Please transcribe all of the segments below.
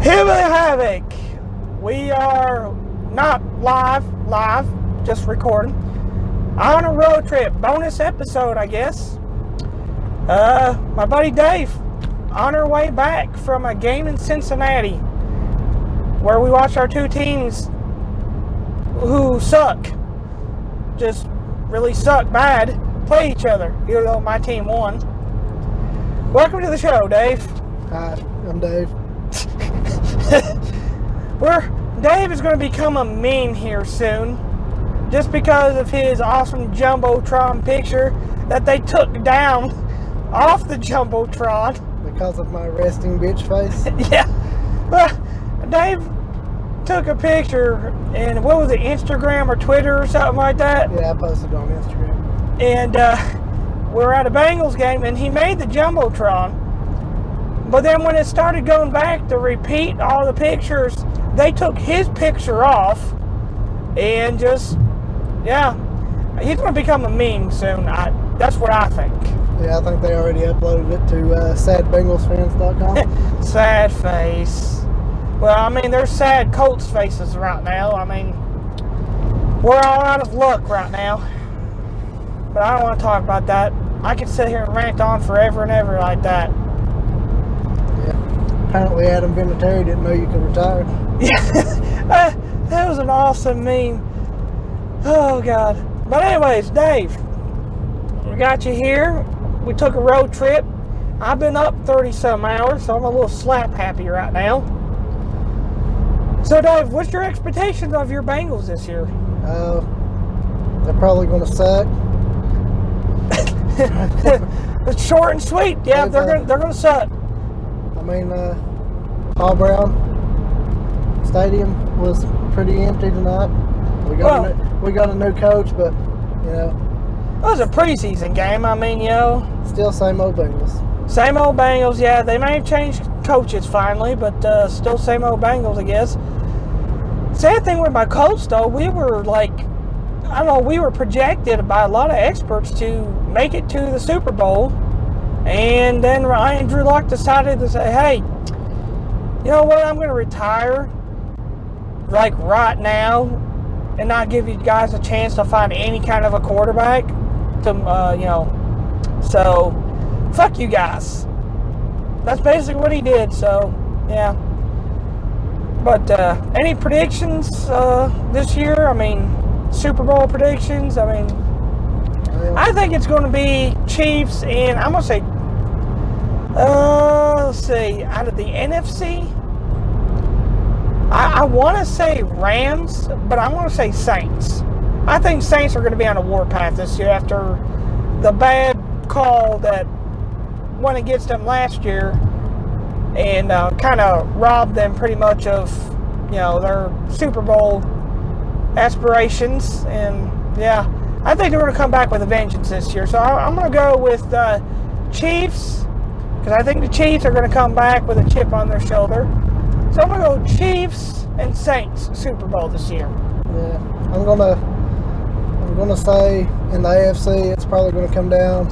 Hillbilly Havoc. We are not live, just recording. On a road trip, bonus episode, I guess. My buddy Dave, on our way back from a game in Cincinnati, where we watched our two teams who suck, just really suck bad, play each other, even though my team won. Welcome to the show, Dave. Hi, I'm Dave. Dave is going to become a meme here soon, just because of his awesome Jumbotron picture that they took down off the Jumbotron. Because of my resting bitch face? Yeah. Well, Dave took a picture, and what was it, Instagram or Twitter or something like that? Yeah, I posted on Instagram. And we were at a Bengals game, and he made the Jumbotron. But then when it started going back to repeat all the pictures, they took his picture off, and just, yeah, he's going to become a meme soon. That's what I think. Yeah, I think they already uploaded it to sadbengalsfans.com. Sad face. Well, I mean, there's sad Colts faces right now. I mean, we're all out of luck right now. But I don't want to talk about that. I could sit here and rant on forever and ever like that. Yeah. Apparently Adam Vinatieri didn't know you could retire. Yeah. That was an awesome meme. Oh, God. But anyways, Dave, we got you here. We took a road trip. I've been up 30-some hours, so I'm a little slap happy right now. So, Dave, what's your expectations of your Bengals this year? They're probably going to suck. It's short and sweet. Yeah, they're gonna suck. I mean, Paul Brown Stadium was pretty empty tonight. We got a new coach, but you know, it was a preseason game. I mean, you know, still same old Bengals. Same old Bengals. Yeah, they may have changed coaches finally, but still same old Bengals, I guess. Sad thing with my Colts, though, we were like, I don't know, we were projected by a lot of experts to make it to the Super Bowl, and then Andrew Luck decided to say, hey, you know what, I'm going to retire like right now and not give you guys a chance to find any kind of a quarterback to, you know, so fuck you guys. That's basically what he did, so yeah. But any predictions this year? I mean, Super Bowl predictions? I mean, I think it's going to be Chiefs, and I'm going to say, let's see, out of the NFC, I want to say Rams, but I want to say Saints. I think Saints are going to be on a warpath this year after the bad call that went against them last year and kind of robbed them pretty much of, you know, their Super Bowl aspirations. And yeah, I think they're going to come back with a vengeance this year. So I'm going to go with Chiefs, because I think the Chiefs are going to come back with a chip on their shoulder. So I'm going to go Chiefs and Saints Super Bowl this year. Yeah, I'm gonna say in the AFC it's probably going to come down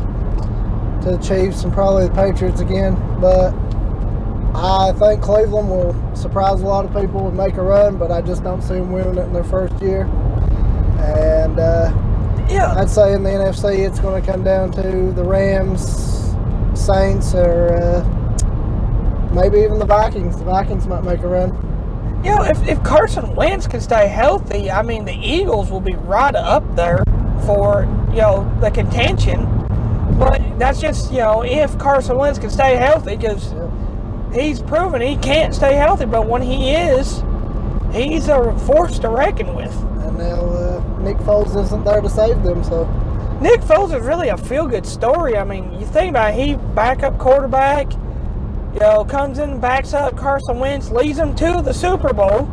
to the Chiefs and probably the Patriots again, but I think Cleveland will surprise a lot of people and make a run, but I just don't see them winning it in their first year. And yeah, I'd say in the NFC it's going to come down to the Rams, Saints, or maybe even the Vikings. The Vikings might make a run. You know, if Carson Wentz can stay healthy, I mean, the Eagles will be right up there for, you know, the contention. But that's just, you know, if Carson Wentz can stay healthy, because he's proven he can't stay healthy, but when he is, he's a force to reckon with. And now Nick Foles isn't there to save them, so. Nick Foles is really a feel-good story. I mean, you think about it, he backup quarterback, you know, comes in, backs up Carson Wentz, leads him to the Super Bowl.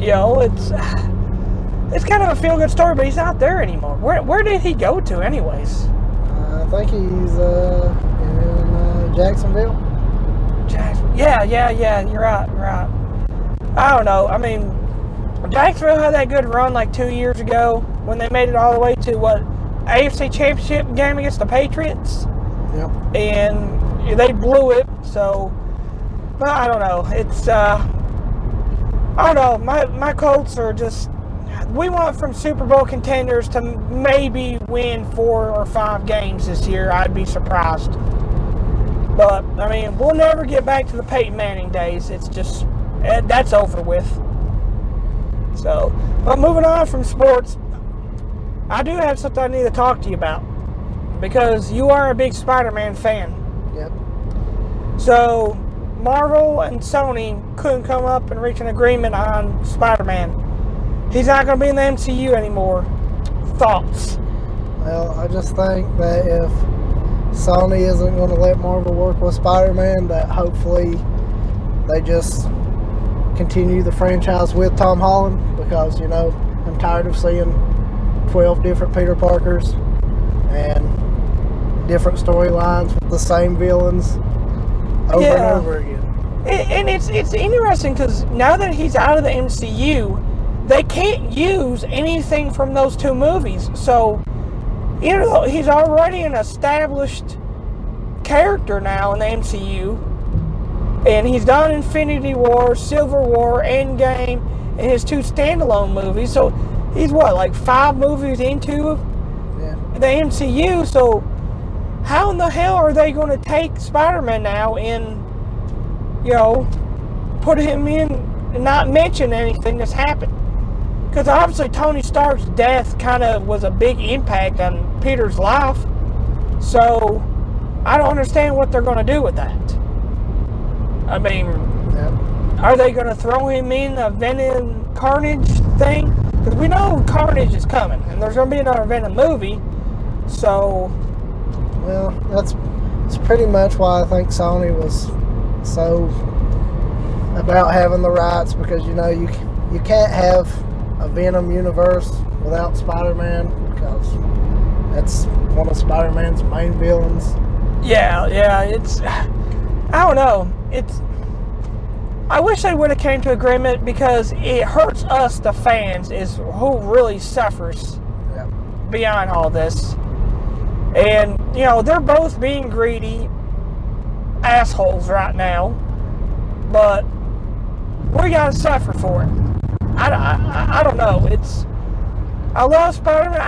You know, it's kind of a feel-good story, but he's not there anymore. Where did he go to anyways? I think he's in Jacksonville. Yeah, you're right. I don't know. I mean, Jacksonville had that good run like 2 years ago when they made it all the way to, AFC Championship game against the Patriots. Yep. And they blew it, so But I don't know. It's I don't know. My Colts are just. We went from Super Bowl contenders to maybe win 4 or 5 games this year. I'd be surprised. But I mean, we'll never get back to the Peyton Manning days. It's just that's over with. So, but moving on from sports, I do have something I need to talk to you about because you are a big Spider-Man fan. Yep. So, Marvel and Sony couldn't come up and reach an agreement on Spider-Man. He's not going to be in the MCU anymore. Thoughts? Well, I just think that if Sony isn't going to let Marvel work with Spider-Man, that hopefully they just continue the franchise with Tom Holland, because, you know, I'm tired of seeing 12 different Peter Parkers and different storylines with the same villains over and over again. And it's interesting because now that he's out of the MCU, they can't use anything from those 2 movies. So, you know, he's already an established character now in the MCU. And he's done Infinity War, Civil War, Endgame, and his 2 standalone movies. So, he's what, like 5 movies into the MCU? So, how in the hell are they going to take Spider-Man now and, you know, put him in and not mention anything that's happened? Because obviously Tony Stark's death kind of was a big impact on Peter's life. So, I don't understand what they're going to do with that. I mean, are they going to throw him in a Venom Carnage thing? Because we know Carnage is coming, and there's going to be another Venom movie. So, well, that's pretty much why I think Sony was so about having the rights, because, you know, you can't have a Venom universe without Spider-Man, because that's one of Spider-Man's main villains. Yeah, it's, I don't know, I wish they would have came to agreement, because it hurts us, the fans, is who really suffers beyond all this. And, you know, they're both being greedy assholes right now, but we gotta suffer for it. I don't know. I love Spider-Man.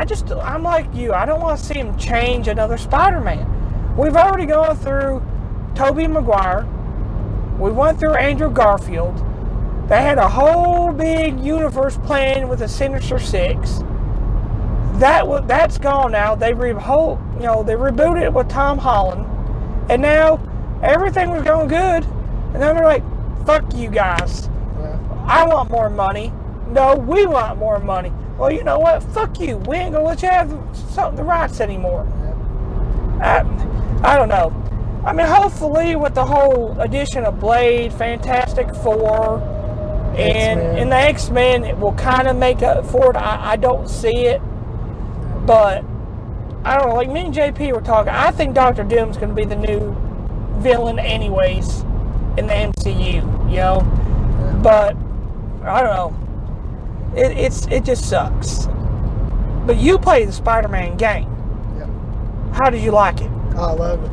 I'm like you. I don't want to see him change another Spider-Man. We've already gone through Tobey Maguire. We went through Andrew Garfield. They had a whole big universe plan with the Sinister Six. That's gone now. They rebooted it with Tom Holland, and now everything was going good. And then they're like, "Fuck you guys. I want more money." No, we want more money. Well, you know what? Fuck you. We ain't gonna let you have the rights anymore. I don't know. I mean, hopefully with the whole addition of Blade, Fantastic Four, and the X-Men, it will kind of make up for it. I don't see it. But, I don't know. Like me and JP were talking, I think Dr. Doom's going to be the new villain anyways in the MCU, you know? But, I don't know. It just sucks. But you play the Spider-Man game. Yep. How did you like it? I love it.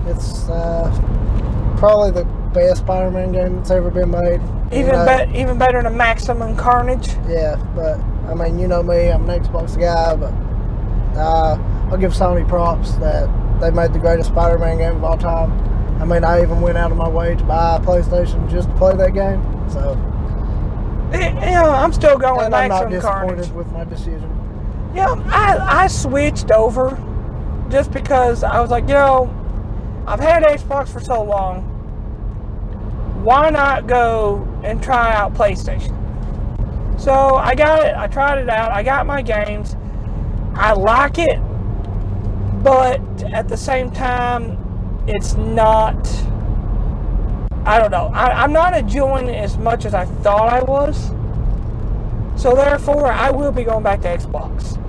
It's probably the best Spider-Man game that's ever been made. Even better than Maximum Carnage? Yeah, but, I mean, you know me, I'm an Xbox guy, but I'll give Sony props that they made the greatest Spider-Man game of all time. I mean, I even went out of my way to buy a PlayStation just to play that game, so... You know, I'm still going Maximum Carnage. And I'm not disappointed with my decision. Yeah, I switched over just because I was like, you know, I've had Xbox for so long. Why not go and try out PlayStation? So I got it. I tried it out. I got my games. I like it, but at the same time, it's not. I don't know. I'm not enjoying it as much as I thought I was. So therefore, I will be going back to Xbox.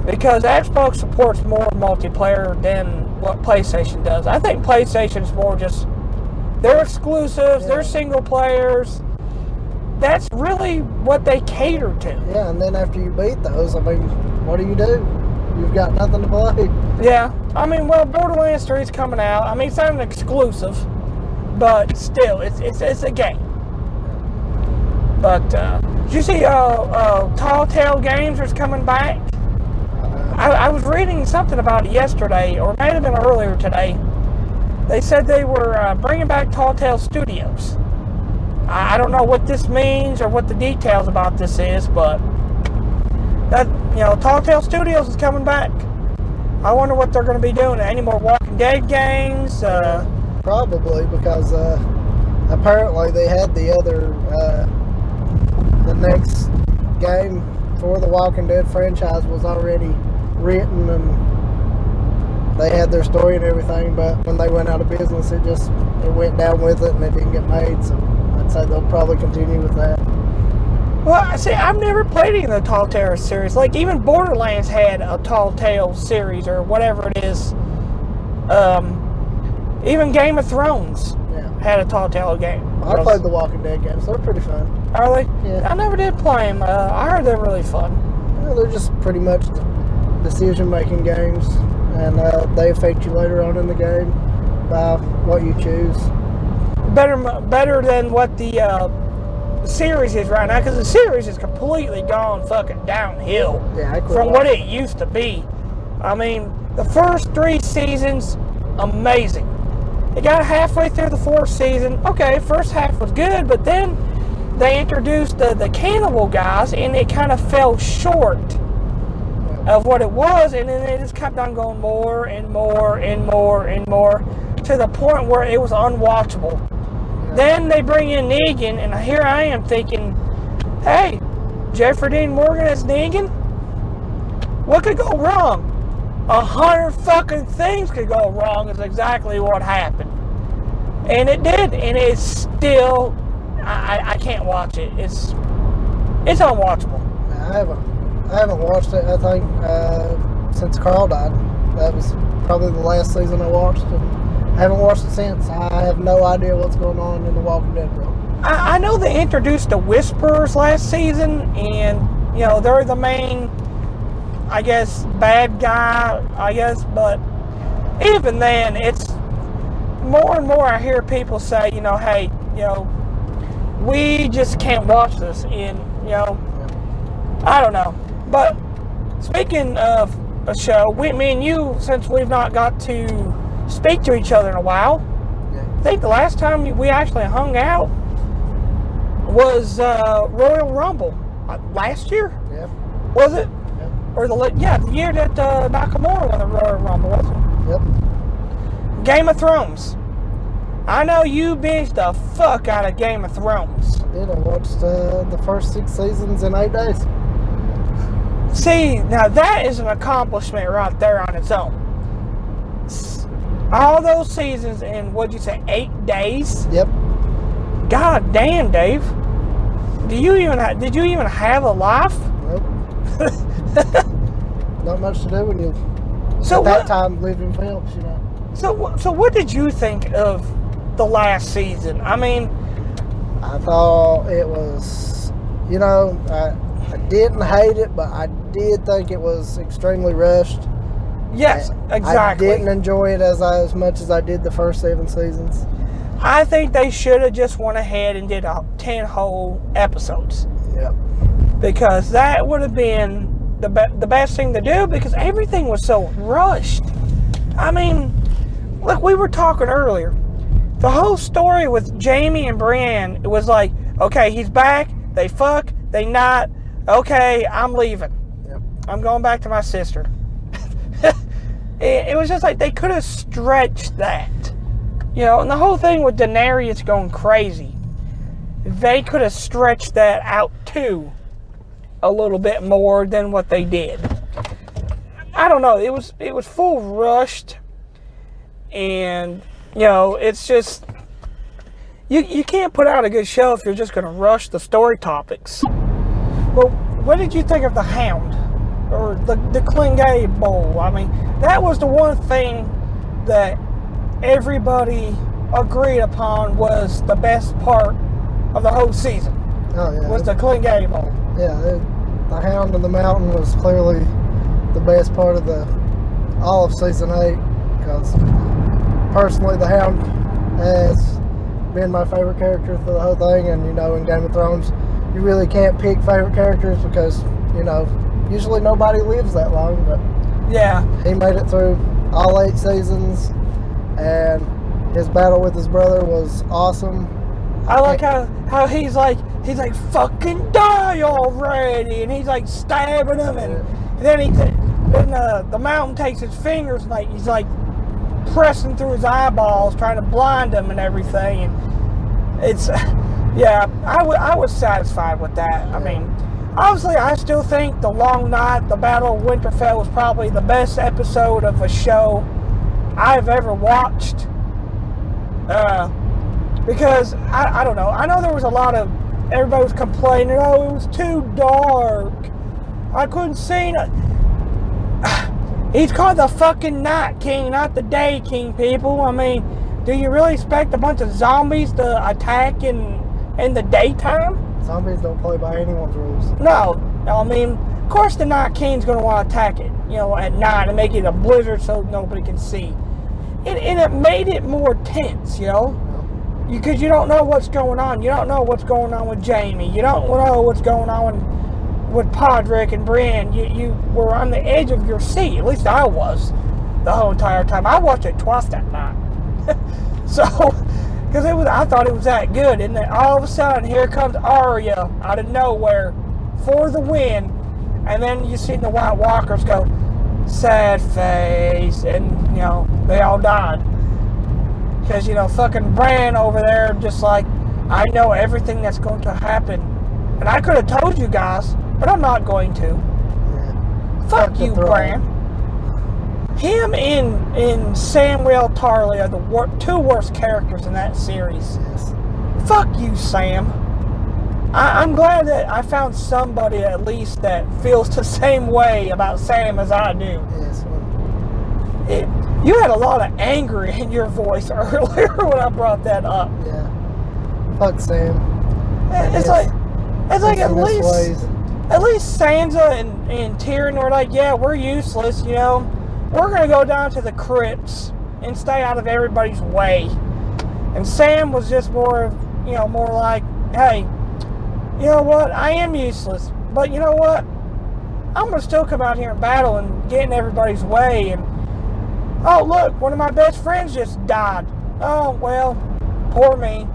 Because Xbox supports more multiplayer than what PlayStation does. I think PlayStation's more just, they're exclusives, they're single players. That's really what they cater to. Yeah, and then after you beat those, I mean, what do? You've got nothing to play. Yeah. I mean, well, Borderlands 3 is coming out. I mean, it's not an exclusive. but still, it's a game. But did you see Tall Tale Games is coming back? I was reading something about it yesterday, or it may have been earlier today. They said they were bringing back Tall Tale Studios. I don't know what this means or what the details about this is, but that, Tall Tale Studios is coming back. I wonder what they're going to be doing. Any more Walking Dead games? Probably, because apparently they had the next game for the Walking Dead franchise was already written, and they had their story and everything, but when they went out of business, it went down with it and it didn't get made. So I'd say they'll probably continue with that. Well, see, I've never played any of the Tall Tale series. Like, even Borderlands had a Tall Tale series or whatever it is. Even Game of Thrones had a Tall Tale game. I played the Walking Dead games. They're pretty fun. Are they? Yeah. I never did play them. I heard they're really fun. Yeah, they're just pretty much decision-making games, and they affect you later on in the game by what you choose. Better than what the series is right now, because the series is completely gone fucking downhill from what it used to be. I mean, the first 3 seasons, amazing. It got halfway through the 4th season. Okay, first half was good, but then they introduced the cannibal guys, and it kind of fell short of what it was, and then they just kept on going more and more and more and more to the point where it was unwatchable. Then they bring in Negan, and here I am thinking, hey, Jeffrey Dean Morgan as Negan? What could go wrong? 100 fucking things could go wrong is exactly what happened. And it did, and it's still, I can't watch it. It's unwatchable. I haven't watched it, I think, since Carl died. That was probably the last season I watched, and I haven't watched it since. I have no idea what's going on in the Walking Dead world. I know they introduced the Whisperers last season, and, they're the main, I guess, bad guy, but even then, it's more and more I hear people say, hey, we just can't watch this, and, I don't know. But speaking of a show, me and you, since we've not got to speak to each other in a while, I think the last time we actually hung out was Royal Rumble last year. Yeah. Was it? Yep. Or the year that Nakamura won the Royal Rumble, wasn't it? Yep. Game of Thrones. I know you binged the fuck out of Game of Thrones. I did. I watched the first 6 seasons in 8 days. See, now that is an accomplishment right there on its own. All those seasons in, what'd you say, 8 days? Yep. God damn, Dave. Did you even have a life? Nope. Not much to do when you So at that time lived in Phelps, So what did you think of the last season? I mean, I thought it was, I didn't hate it, but I did think it was extremely rushed. yes, exactly. I didn't enjoy it as much as I did the first 7 seasons. I think they should have just went ahead and did 10 whole episodes. Yep. Because that would have been the best thing to do, because everything was so rushed. I mean, like we were talking earlier, the whole story with Jamie and Brienne, it was like, okay, he's back, they fuck, they not, okay, I'm leaving. Yep. I'm going back to my sister. It was just like they could have stretched that. And the whole thing with Daenerys going crazy, they could have stretched that out too a little bit more than what they did. I don't know, it was full rushed, and it's just you can't put out a good show if you're just going to rush the story topics. Well, what did you think of the Hound or the Clegane Bowl? I mean, that was the one thing that everybody agreed upon was the best part of the whole season. Oh yeah. Was the Clegane Bowl. Yeah, the Hound in the Mountain was clearly the best part of all of season 8, because personally the Hound has been my favorite character through the whole thing. And in Game of Thrones, you really can't pick favorite characters because usually nobody lives that long. But yeah, he made it through all 8 seasons, and his battle with his brother was awesome. I like how he's like fucking die already, and he's like stabbing him, and then the mountain takes his fingers and he's like pressing through his eyeballs, trying to blind him and everything. And it's I was satisfied with that. I mean, obviously, I still think the Long Night, the Battle of Winterfell, was probably the best episode of a show I've ever watched. Because I don't know. I know there was a lot of everybody was complaining. Oh, it was too dark. I couldn't see it. He's called the fucking Night King, not the Day King, people. I mean, do you really expect a bunch of zombies to attack in the daytime? Zombies don't play by anyone's rules. No. I mean, of course the Night King's going to want to attack it, at night and make it a blizzard so nobody can see. And it made it more tense, because you don't know what's going on. You don't know what's going on with Jaime. You don't know what's going on with Podrick and Brienne. You were on the edge of your seat. At least I was the whole entire time. I watched it twice that night. So, because I thought it was that good. And then all of a sudden, here comes Arya out of nowhere for the win. And then you see the White Walkers go, sad face, and they all died. Because fucking Bran over there just like, I know everything that's going to happen, and I could have told you guys, but I'm not going to. Yeah. Fuck you, Bran. Him and Samuel Tarly are the 2 worst characters in that series. Yes. Fuck you, Sam. I'm glad that I found somebody at least that feels the same way about Sam as I do. Yes. You had a lot of anger in your voice earlier when I brought that up. Yeah. Fuck Sam. It's like at least Sansa and Tyrion were like, yeah, we're useless, We're gonna go down to the crypts and stay out of everybody's way. And Sam was just more like, hey, you know what? I am useless, but you know what? I'm gonna still come out here and battle and get in everybody's way. And oh, look, one of my best friends just died. Oh, well, poor me.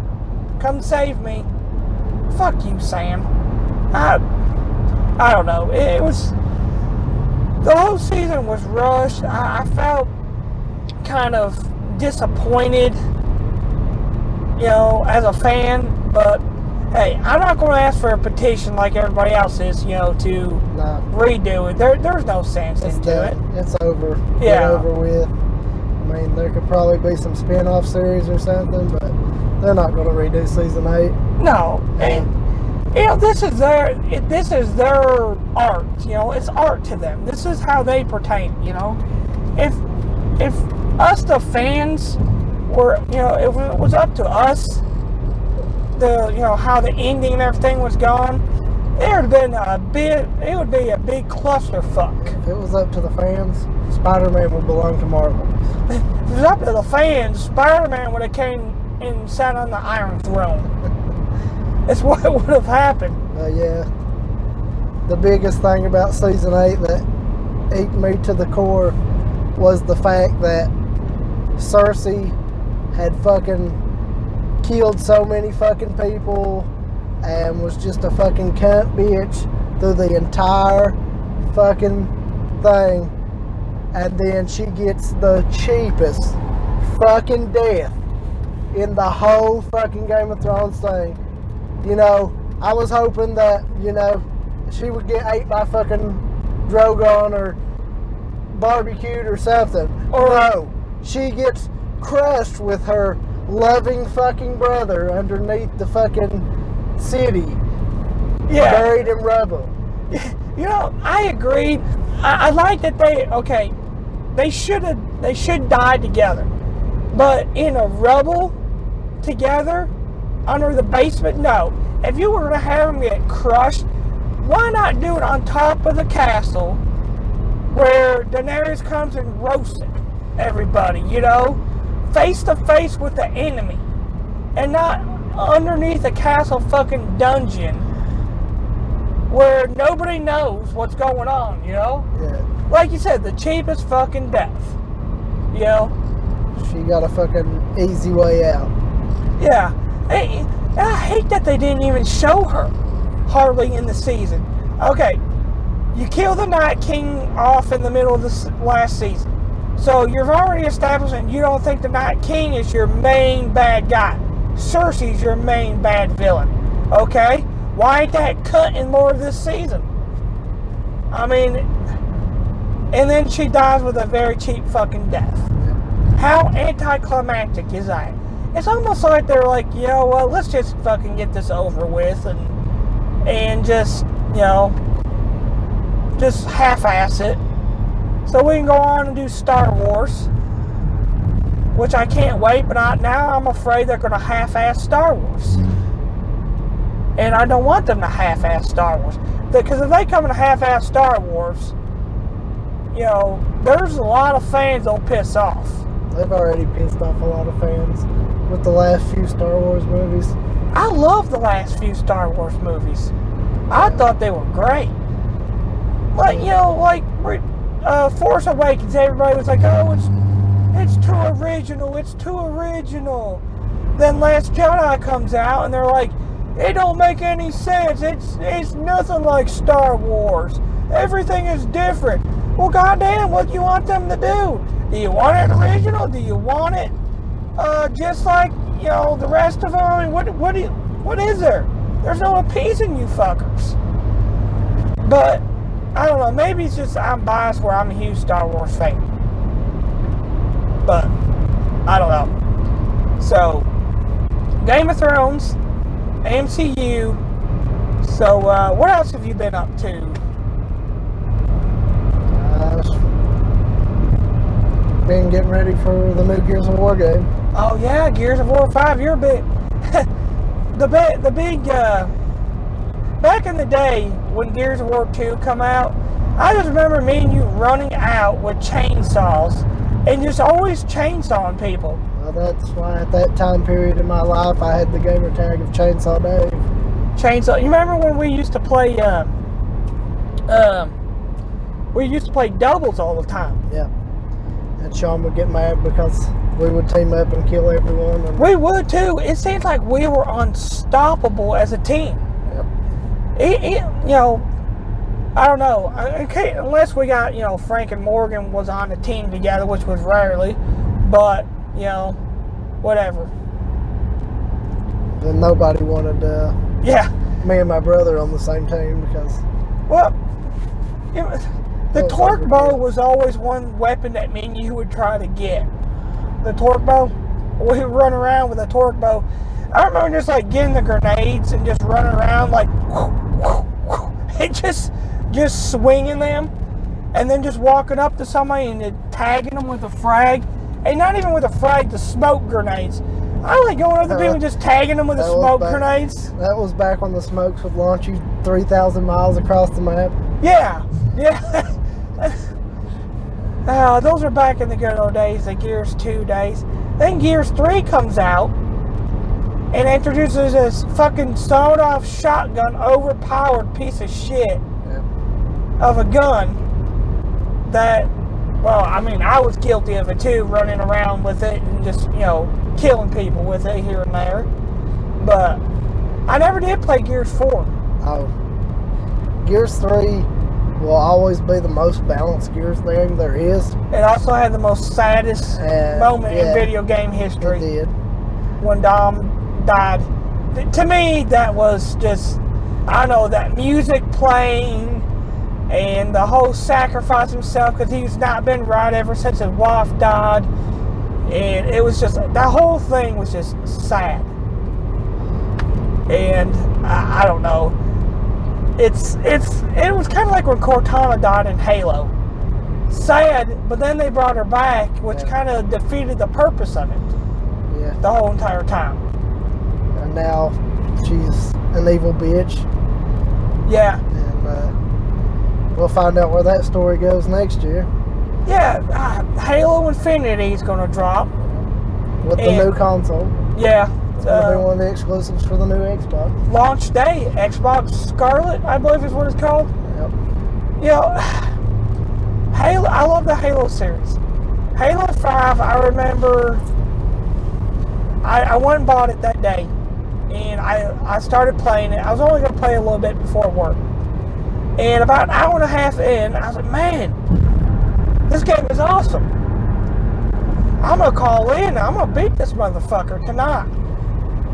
Come save me. Fuck you, Sam. I don't know. It was... The whole season was rushed. I felt kind of disappointed, as a fan. But, hey, I'm not going to ask for a petition like everybody else is, to redo it. There's no sense into it. It's over. Yeah. It's over with. I mean, there could probably be some spin-off series or something, but they're not going to redo season 8. No. And, this is their art. It's art to them. This is how they pertain. If us the fans were, if it was up to us, how the ending and everything was gone, it would have been it would be a big clusterfuck. If it was up to the fans, Spider-Man would belong to Marvel. If it was up to the fans, Spider-Man would have came and sat on the Iron Throne. That's what would have happened. Yeah. The biggest thing about season 8 that ate me to the core was the fact that Cersei had fucking killed so many fucking people and was just a fucking cunt bitch through the entire fucking thing. And then she gets the cheapest fucking death in the whole fucking Game of Thrones thing. I was hoping that, she would get ate by fucking Drogon or barbecued or something. Or no, she gets crushed with her loving fucking brother underneath the fucking city. Yeah. Buried in rubble. I agree. I like that they should die together. But in a rubble together under the basement, no. If you were to have them get crushed, why not do it on top of the castle where Daenerys comes and roasts everybody, face to face with the enemy. and not underneath a castle fucking dungeon where nobody knows what's going on, you know? Yeah. Like you said, the cheapest fucking death, you know? She got a fucking easy way out. Yeah. And I hate that they didn't even show her hardly in the season. Okay, you kill the Night King off in the middle of the last season. So you've already established that you don't think the Night King is your main bad guy. Cersei's your main bad villain. Okay? Why ain't that cut in more of this season? I mean, and then she dies with a very cheap fucking death. How anticlimactic is that? It's almost like they're like, you know what, let's just fucking get this over with and just, you know, just half-ass it. So we can go on and do Star Wars, which I can't wait, but now I'm afraid they're going to half-ass Star Wars. And I don't want them to half-ass Star Wars. Because if they come and half-ass Star Wars, you know, there's a lot of fans that'll piss off. They've already pissed off a lot of fans with the last few Star Wars movies. I love the last few Star Wars movies. I thought they were great. Like, you know, like Force Awakens, everybody was like, oh, it's too original, it's too original. Then Last Jedi comes out and they're like, it don't make any sense. It's nothing like Star Wars. Everything is different. Well, goddamn, what do you want them to do? Do you want it original? Do you want it just like, you know, the rest of them? I mean, what is there? There's no appeasing you fuckers. But I don't know. Maybe it's just I'm biased where I'm a huge Star Wars fan. But I don't know. So Game of Thrones, MCU. So what else have you been up to? Been getting ready for the new Gears of War game. Oh yeah, Gears of War 5. You're a bit the big back in the day when Gears of War 2 come out. I just remember me and you running out with chainsaws and just always chainsawing people. Well, that's why at that time period in my life I had the gamer tag of Chainsaw Dave. Chainsaw. You remember when we used to play? We used to play doubles all the time. Yeah. And Sean would get mad because we would team up and kill everyone. And we would too. It seems like we were unstoppable as a team. Yep. You know, I don't know. Okay, unless we got, you know, Frank and Morgan was on the team together, which was rarely. But, you know, whatever. Then nobody wanted yeah. me and my brother on the same team because... Well, the torque bow was always one weapon that me and you would try to get. The torque bow. We would run around with a torque bow. I remember just like getting the grenades and just running around like and just swinging them, and then just walking up to somebody and tagging them with a frag, and not even with a frag, the smoke grenades. I like going up to people and just tagging them with the smoke grenades. That was back when the smokes would launch you 3,000 miles across the map. Yeah. Those are back in the good old days, the Gears 2 days. Then Gears 3 comes out and introduces this fucking sawed-off shotgun, overpowered piece of shit of a gun that, well, I mean, I was guilty of it too, running around with it and just, you know, killing people with it here and there. But I never did play Gears 4. Oh. Gears 3 will always be the most balanced Gears game there is. It also had the most saddest moment in video game history. It did. When Dom died. To me, that was just, I don't know, that music playing and the whole sacrifice himself because he's not been right ever since his wife died. And it was just, that whole thing was just sad. And I don't know. It was kind of like when Cortana died in Halo. Sad, but then they brought her back, which kind of defeated the purpose of it. Yeah. The whole entire time. And now she's an evil bitch. Yeah. And we'll find out where that story goes next year. Yeah, Halo Infinity is going to drop. With the new console. Yeah, It's going to be one of the exclusives for the new Xbox. Launch day, Xbox Scarlet, I believe is what it's called. Yep. You know, Halo. I love the Halo series. Halo 5. I remember. I went and bought it that day, and I started playing it. I was only going to play a little bit before work, and about an hour and a half in, I was like, man, this game is awesome. I'm going to call in. I'm going to beat this motherfucker tonight.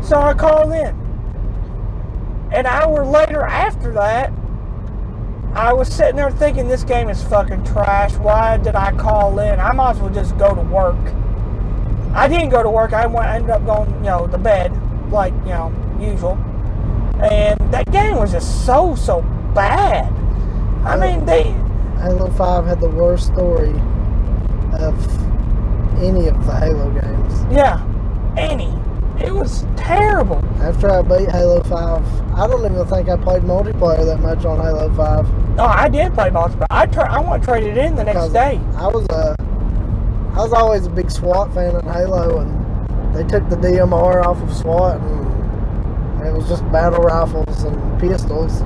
So I called in. An hour later after that, I was sitting there thinking, this game is fucking trash. Why did I call in? I might as well just go to work. I didn't go to work. I ended up going, to bed, like, usual. And that game was just so bad. I mean, Halo 5 had the worst story of any of the Halo games. Yeah, any. It was terrible. After I beat Halo 5, I don't even think I played multiplayer that much on Halo 5. Oh, I did play multiplayer. I want to trade it in the next day. I was always a big SWAT fan in Halo, and they took the DMR off of SWAT, and it was just battle rifles and pistols.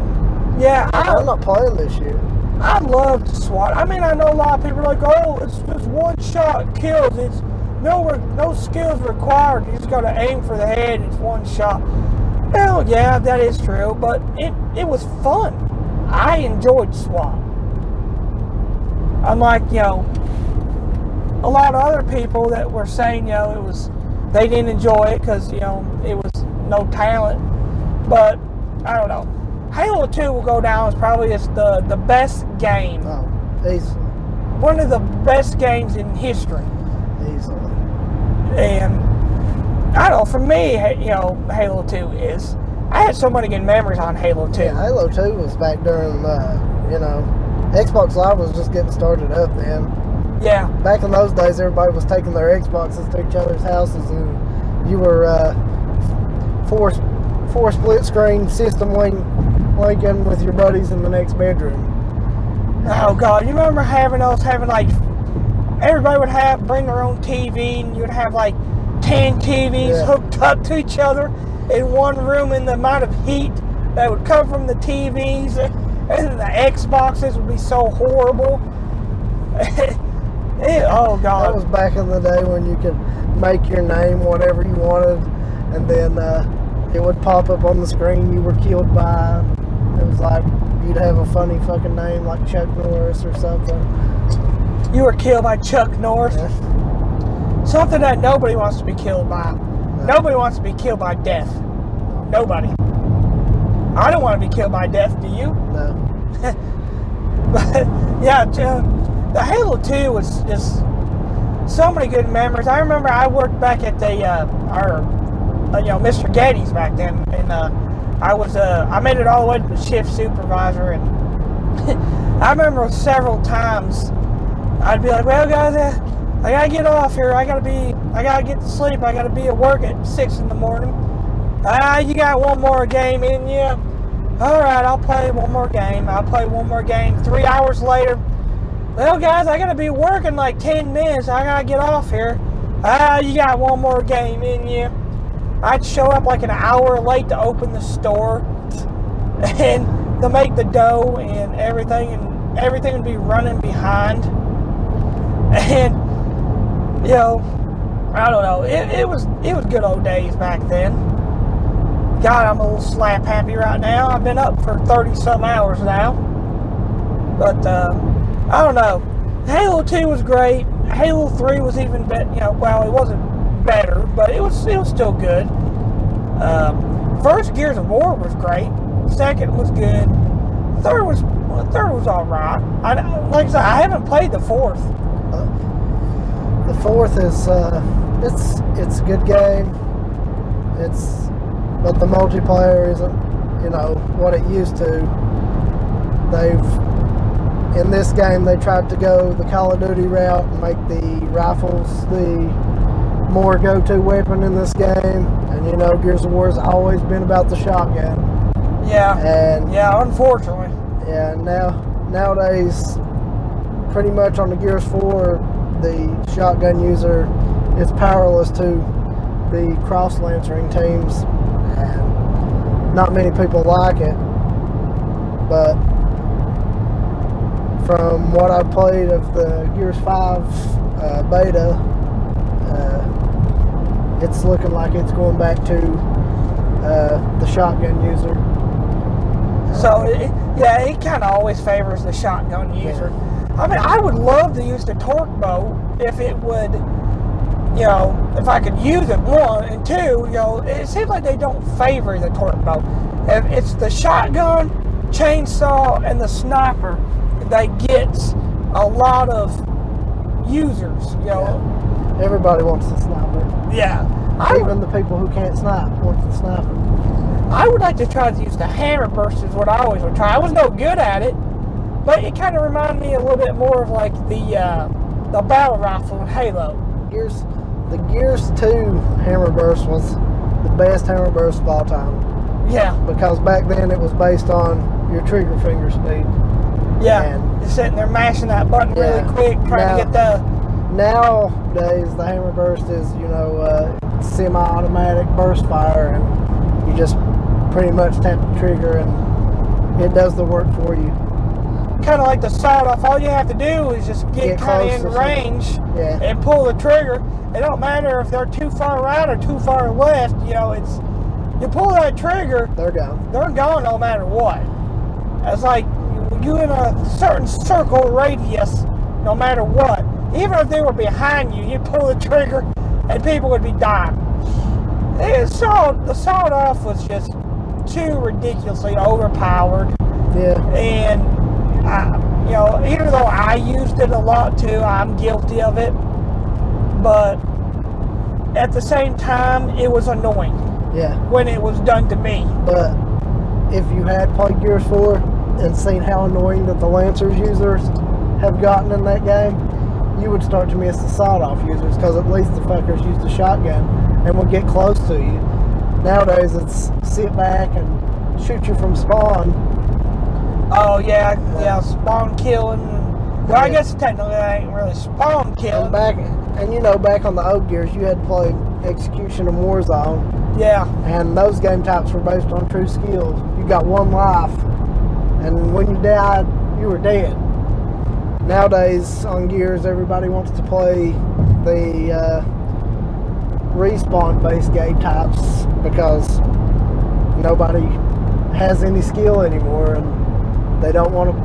Yeah, I'm not playing this shit. I loved SWAT. I mean, I know a lot of people are like, oh, it's just one shot kills. It's no skills required. You just got to aim for the head. It's one shot. Well, yeah, that is true, but it was fun. I enjoyed SWAT. Unlike, a lot of other people that were saying, they didn't enjoy it because, it was no talent. But, I don't know. Halo 2 will go down as probably as the best game. Oh, easily. One of the best games in history. Easily. And, I don't know, for me, Halo 2 is... I had so many good memories on Halo 2. Yeah, Halo 2 was back during, Xbox Live was just getting started up then. Yeah. Back in those days, everybody was taking their Xboxes to each other's houses, and you were four split screen system linking with your buddies in the next bedroom. Oh God, you remember having like everybody would bring their own TV, and you'd have like 10 TVs hooked up to each other in one room, and the amount of heat that would come from the TVs and the Xboxes would be so horrible. Oh God. That was back in the day when you could make your name whatever you wanted, and then it would pop up on the screen you were killed by. It was like you'd have a funny fucking name like Chuck Norris or something. You were killed by Chuck Norris? Yeah. Something that nobody wants to be killed by. No. Nobody wants to be killed by death. Nobody. I don't want to be killed by death, do you? No. But yeah, the Halo 2 was just so many good memories. I remember I worked back at the Mr. Getty's back then, and I made it all the way to the shift supervisor, and I remember several times I'd be like, well guys, I gotta get off here. I gotta get to sleep. I gotta be at work at 6 in the morning. You got one more game in you? All right, I'll play one more game. 3 hours later, well guys, I gotta be working like 10 minutes. I gotta get off here. You got one more game in you? I'd show up like an hour late to open the store and to make the dough and everything would be running behind. And I don't know. It was good old days back then. God, I'm a little slap happy right now. I've been up for 30-some hours now. But I don't know. Halo 2 was great. Halo 3 was even better. Well, it wasn't better, but it was still good. First Gears of War was great. Second was good. Third was all right. Like I said, I haven't played the fourth. The fourth is it's a good game. But the multiplayer isn't what it used to. In this game they tried to go the Call of Duty route and make the rifles the more go-to weapon in this game. And Gears of War has always been about the shotgun. Yeah. And unfortunately. Yeah. Nowadays, pretty much on the Gears 4, the shotgun user is powerless to the cross lancering teams, and not many people like it. But from what I played of the Gears 5 beta, it's looking like it's going back to the shotgun user. So, it kind of always favors the shotgun user. Yeah. I mean, I would love to use the torque bow if it would, if I could use it, one, and two, it seems like they don't favor the torque bow. If it's the shotgun, chainsaw, and the sniper that gets a lot of users, Yeah. Everybody wants the sniper. Yeah. Even the people who can't snipe want the sniper. I would like to try to use the hammer burst is what I always would try. I was no good at it, but it kind of reminded me a little bit more of like the battle rifle in Halo. The Gears 2 hammer burst was the best hammer burst of all time. Yeah. Because back then it was based on your trigger finger speed. Yeah. And you're sitting there mashing that button really quick, trying to get the... Nowadays, the hammer burst is, semi-automatic burst fire, and you just pretty much tap the trigger and it does the work for you. Kind of like the sawed-off. All you have to do is just get kind of in range and pull the trigger. It don't matter if they're too far right or too far left. You pull that trigger, they're gone. They're gone no matter what. It's like you in a certain circle radius, no matter what. Even if they were behind you, you pull the trigger and people would be dying. The sawed-off was just too ridiculously overpowered. Yeah. And even though I used it a lot too, I'm guilty of it. But at the same time, it was annoying. Yeah. When it was done to me. But if you had played Gears 4 and seen how annoying that the Lancers users have gotten in that game, you would start to miss the sawed-off users, because at least the fuckers used a shotgun and would get close to you. Nowadays, it's sit back and shoot you from spawn. Oh, yeah, spawn killing. Well, I guess technically that ain't really spawn killing. And back on the old Gears, you had to play Execution and Warzone. Yeah. And those game types were based on true skills. You got one life, and when you died, you were dead. Nowadays, on Gears, everybody wants to play the respawn-based game types because nobody has any skill anymore, and they don't want to,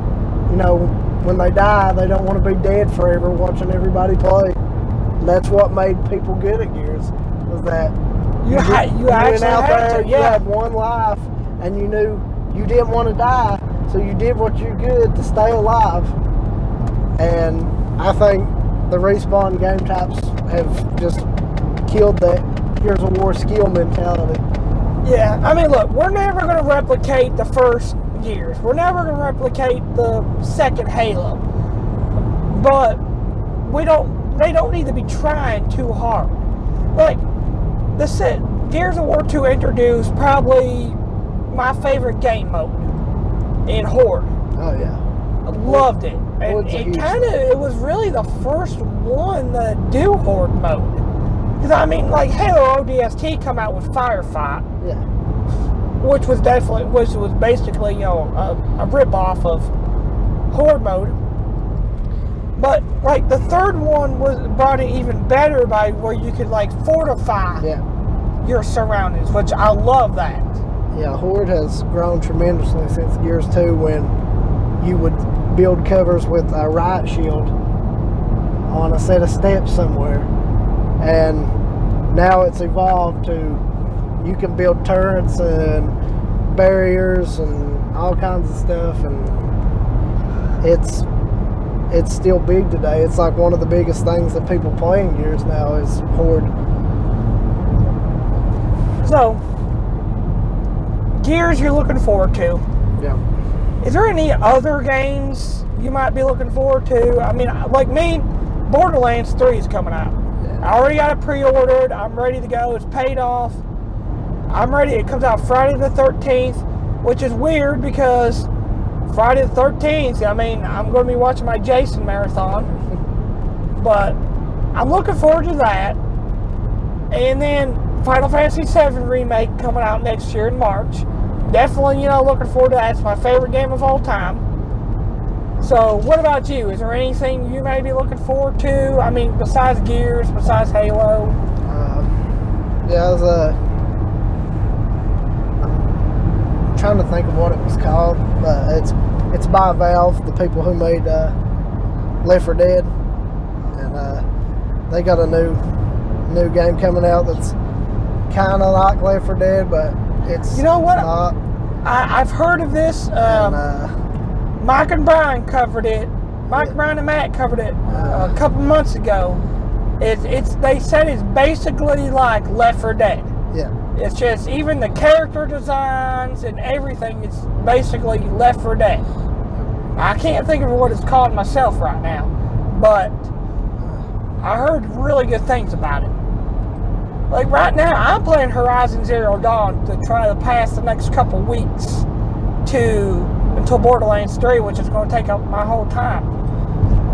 when they die, they don't want to be dead forever watching everybody play. And that's what made people good at Gears, was that you went out there, you had one life, and you knew you didn't want to die, so you did what you could to stay alive. And I think the respawn game types have just killed that Gears of War skill mentality. Yeah, I mean, look, we're never going to replicate the first Gears. We're never going to replicate the second Halo. But they don't need to be trying too hard. Like, Gears of War 2 introduced probably my favorite game mode in Horde. Oh, yeah. I loved it. And it was really the first one to do Horde mode. Because, I mean, like Halo ODST come out with Firefight. Yeah. Which was basically, a rip-off of Horde mode. But, like, the third one brought it even better by where you could, like, fortify your surroundings, which I love that. Yeah, Horde has grown tremendously since Gears 2, when you would build covers with a riot shield on a set of steps somewhere. And now it's evolved to, you can build turrets and barriers and all kinds of stuff, and it's still big today. It's like one of the biggest things that people play in Gears now is Horde. So, Gears you're looking forward to. Yeah. Is there any other games you might be looking forward to? I mean, like me, Borderlands 3 is coming out. Yeah. I already got it pre-ordered. I'm ready to go. It's paid off. I'm ready. It comes out Friday the 13th, which is weird because Friday the 13th, I mean, I'm going to be watching my Jason marathon. But I'm looking forward to that. And then Final Fantasy VII Remake coming out next year in March. Definitely, looking forward to that. It's my favorite game of all time. So, what about you? Is there anything you may be looking forward to? I mean, besides Gears, besides Halo? Yeah, I was I'm trying to think of what it was called, but it's by Valve, the people who made Left 4 Dead, and they got a new game coming out that's kind of like Left 4 Dead, but it's not. I've heard of this. Mike and Brian covered it. Brian and Matt covered it a couple months ago. They said it's basically like Left 4 Dead. Yeah. It's just even the character designs and everything. It's basically Left 4 Dead. I can't think of what it's called myself right now, but I heard really good things about it. Like right now, I'm playing Horizon Zero Dawn to try to pass the next couple weeks until Borderlands 3, which is going to take up my whole time.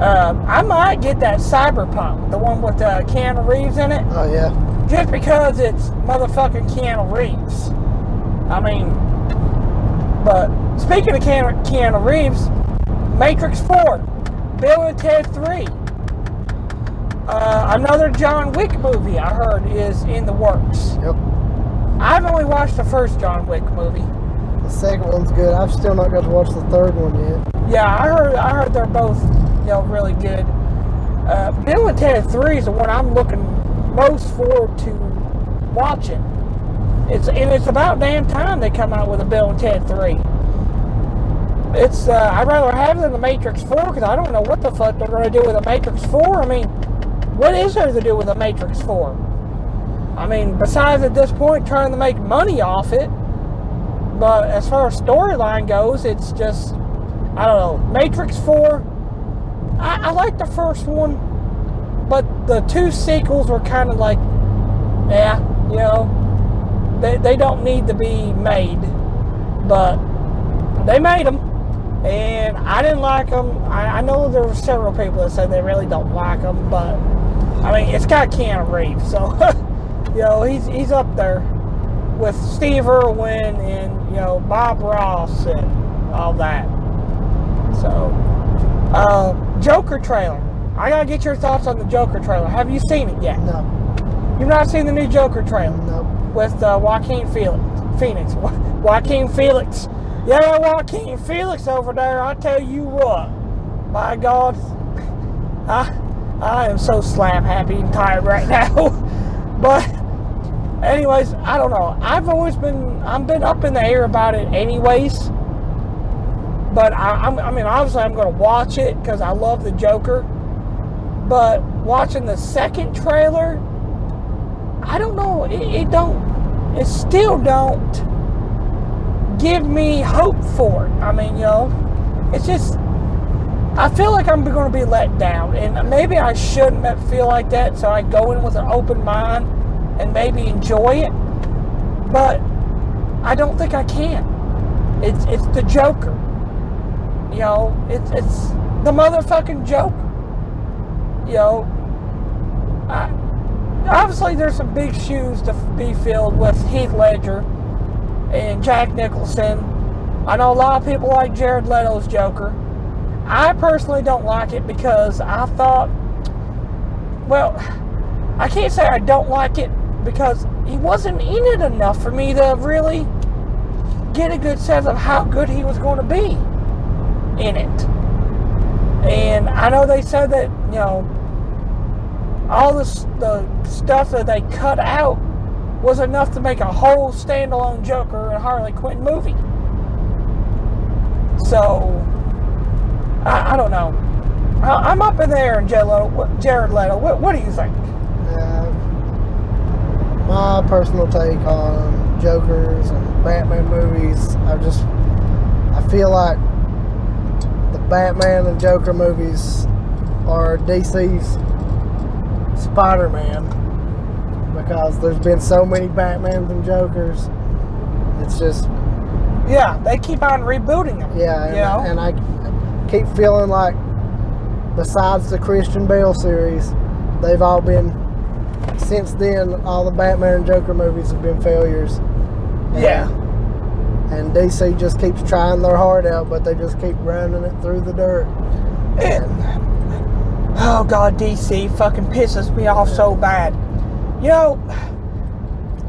I might get that Cyberpunk, the one with Keanu Reeves in it. Oh, yeah. Just because it's motherfucking Keanu Reeves. I mean, but speaking of Keanu Reeves, Matrix 4, Bill and Ted 3, another John Wick movie I heard is in the works. Yep. I've only watched the first John Wick movie. The second one's good. I've still not got to watch the third one yet. Yeah, I heard they're both, really good. Bill and Ted 3 is the one I'm looking most forward to watching. It's about damn time they come out with a Bill and Ted 3. I'd rather have it than the Matrix 4 because I don't know what the fuck they're going to do with the Matrix 4. I mean, what is there to do with the Matrix 4? I mean, besides at this point trying to make money off it. But as far as storyline goes, it's just, I don't know. Matrix 4, I like the first one, but the two sequels were kind of like, yeah, they don't need to be made. But they made them, and I didn't like them. I know there were several people that said they really don't like them, but, I mean, it's got Keanu Reeves, so, he's up there with Steve Irwin and, Bob Ross and all that. So, Joker trailer. I gotta get your thoughts on the Joker trailer. Have you seen it yet? No. You've not seen the new Joker trailer? No. With Joaquin Phoenix. Joaquin Felix. Yeah, Joaquin Felix over there, I tell you what. My God. I am so slam happy and tired right now. But anyways, I don't know. I've been up in the air about it anyways. But I mean, obviously I'm going to watch it because I love the Joker. But watching the second trailer, I don't know. It still don't give me hope for it. I mean, it's just, I feel like I'm going to be let down. And maybe I shouldn't feel like that. So I go in with an open mind and maybe enjoy it, but I don't think I can. It's the Joker. It's the motherfucking Joker. Obviously there's some big shoes to be filled with Heath Ledger and Jack Nicholson. I know a lot of people like Jared Leto's Joker. I personally don't like it because I thought, well, I can't say I don't like it because he wasn't in it enough for me to really get a good sense of how good he was going to be in it. And I know they said that, all the stuff that they cut out was enough to make a whole standalone Joker and Harley Quinn movie. So, I don't know. I'm up in there, Jared Leto. What do you think? My personal take on Jokers and Batman movies, I feel like the Batman and Joker movies are DC's Spider-Man, because there's been so many Batmans and Jokers. It's just, yeah, they keep on rebooting them. Yeah, and I keep feeling like besides the Christian Bale series, they've all been since then, all the Batman and Joker movies have been failures. Yeah. And DC just keeps trying their heart out, but they just keep running it through the dirt. Oh God, DC fucking pisses me off so bad. You know,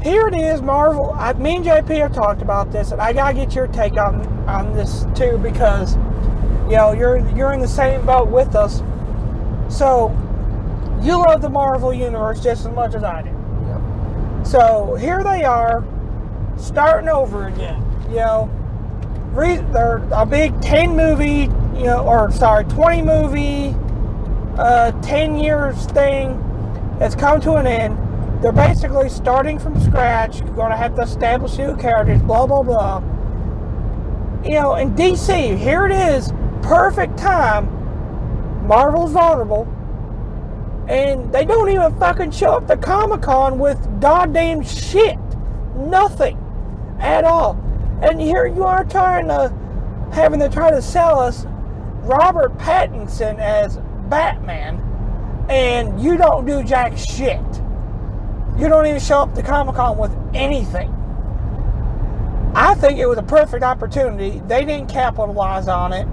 here it is, Marvel. Me and JP have talked about this, and I gotta get your take on this too, because you know you're in the same boat with us. So you love the Marvel universe just as much as I do. Yep. So here they are, starting over again. You know, they're a big 10 movie, 20 movie, 10 years thing has come to an end. They're basically starting from scratch, going to have to establish new characters, blah, blah, blah. You know, in DC, here it is, perfect time. Marvel's vulnerable. And they don't even fucking show up to Comic-Con with goddamn shit. Nothing at all. And here you are having to try to sell us Robert Pattinson as Batman, and you don't do jack shit. You don't even show up to Comic-Con with anything. I think it was a perfect opportunity. They didn't capitalize on it.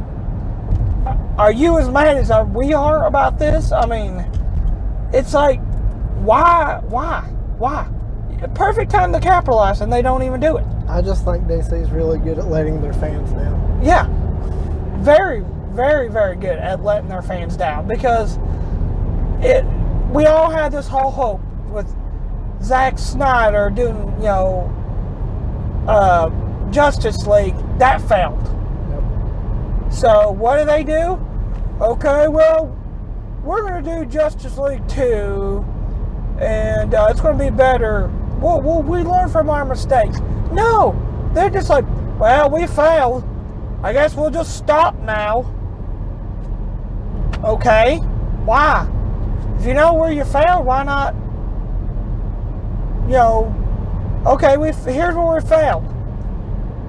Are you as mad as we are about this? I mean, it's like, why? Perfect time to capitalize, and they don't even do it. I just think DC's really good at letting their fans down. Yeah. Very, very, very good at letting their fans down, because we all had this whole hope with Zack Snyder doing, Justice League. That failed. Yep. So what do? Okay, well, we're going to do Justice League 2, and it's going to be better. We learn from our mistakes. No, they're just like, well, we failed. I guess we'll just stop now. Okay, why? If you know where you failed, why not? Okay, here's where we failed.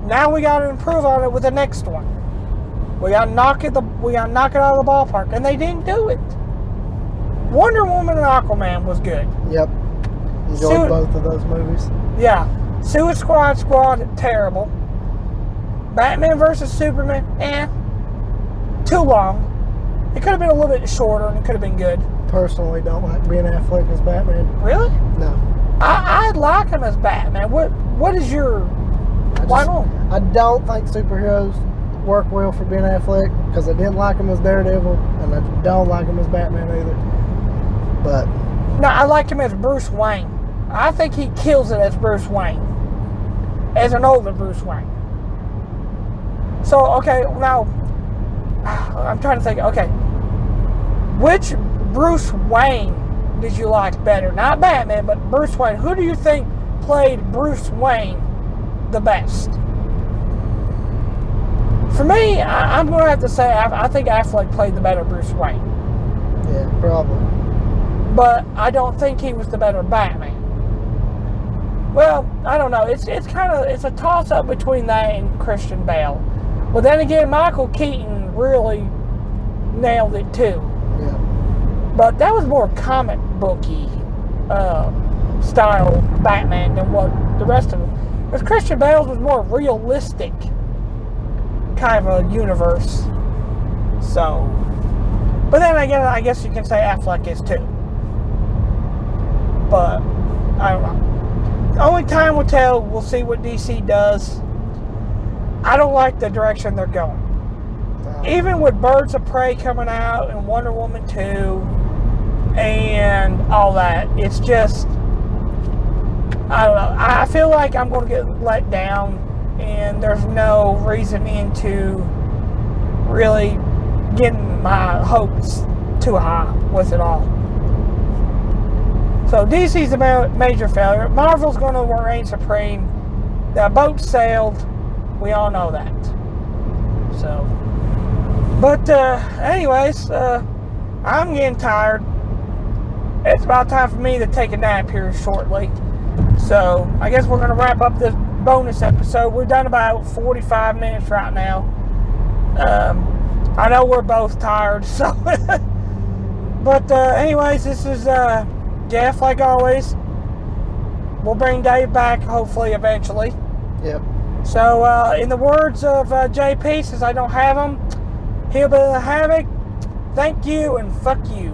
Now we got to improve on it with the next one. We got to knock it out of the ballpark, and they didn't do it. Wonder Woman and Aquaman was good. Yep. Enjoyed both of those movies. Yeah. Suicide Squad, terrible. Batman vs. Superman, too long. It could have been a little bit shorter, and it could have been good. Personally, don't like Ben Affleck as Batman. Really? No. I like him as Batman. What is your... Why not? I don't think superheroes work well for Ben Affleck, because I didn't like him as Daredevil, and I don't like him as Batman either. But... No, I like him as Bruce Wayne. I think he kills it as Bruce Wayne. As an older Bruce Wayne. So, okay, now, I'm trying to think, okay. Which Bruce Wayne did you like better? Not Batman, but Bruce Wayne. Who do you think played Bruce Wayne the best? For me, I'm going to have to say, I think Affleck played the better Bruce Wayne. Yeah, probably. But I don't think he was the better Batman. Well, I don't know. It's a toss-up between that and Christian Bale. But then again, Michael Keaton really nailed it too. Yeah. But that was more comic booky style Batman than what the rest of them. Because Christian Bale's was more realistic kind of a universe. So, but then again, I guess you can say Affleck is too. But I don't know. Only time will tell. We'll see what DC does. I don't like the direction they're going. Even with Birds of Prey coming out and Wonder Woman 2 and all that, it's just, I don't know. I feel like I'm going to get let down, and there's no reason into really getting my hopes too high with it all. So DC's a major failure. Marvel's going to reign supreme. The boat sailed. We all know that. So, but anyways, I'm getting tired. It's about time for me to take a nap here shortly. So I guess we're going to wrap up this bonus episode. We've done about 45 minutes right now. I know we're both tired, so. But anyways, this is Jeff, like always, we'll bring Dave back hopefully eventually. Yep. So, in the words of JP, since I don't have him, Hillbilly Havoc, thank you and fuck you.